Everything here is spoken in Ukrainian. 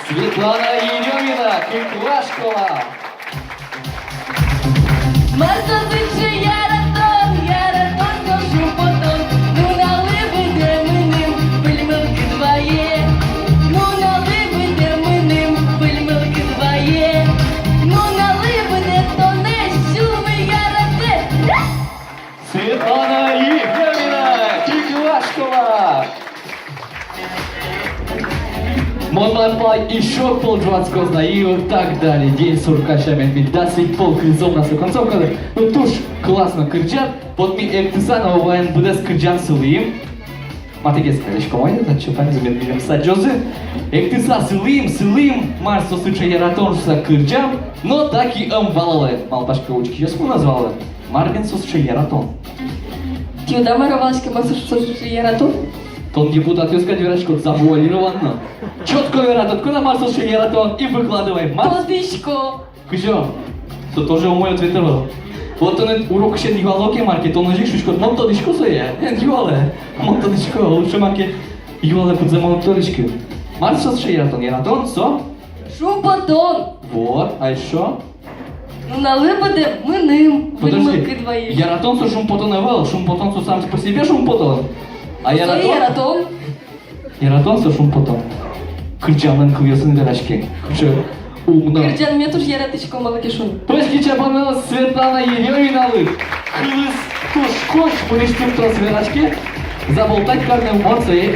Світлана Єрьоміна, Киквашкова. Марта зиче яратон, кажу потом. Ну налиби де миним, пильмилки твоє. Ну налиби де миним, пильмилки твоє. Ну налиби де то не сюми ярате. Світлана Єрьоміна, Киквашкова. Можно плать еще полжватского зна и вот так далее. День сурка шамет ведь да свет пол кризом на свою концовку. Ну туш классно кырджат. Вот ми эктисанова вайн буде скырджан сылыйым. Матеге скажешь, комайда да чупан замедлим саджозы. Эктиса сылыйым, марс сосыча яратонжса кырджам. Но так и валалай. Малпашка учки яску назвала. Марген сосыча яратон. Ти удамаровалась, марс сосыча яратон? Тон депутат юска дверачку завуалированно. Четко верат, откуда Марсус Шеератон и выкладывай. Тодичко. Кузё, то тоже умой ответил. Вот он урок ще дивалоки марки, то ножи шучко, мон тодичко своє. Дивале, мон тодичко, лучше марки. Дивале под замон тодички. Марсус Шеератон, Яратон, со? Шумпотон. Вот, а еще? Ну налиби де миним, пильмилки Подожди, твоє. Яратон со шумпотон эвел, шумпотон со сам по себе шумпотон. А Яратон? Яратон со шумпотон. Кырджанын кылысын верачки. Куча умно. Кырджан мне тоже яратычко малакишун. Точки чапанылы Светлана Єрьоміналых. Кылыс туш кош, мы рештим трос верачки. Заболтать карны эмоции.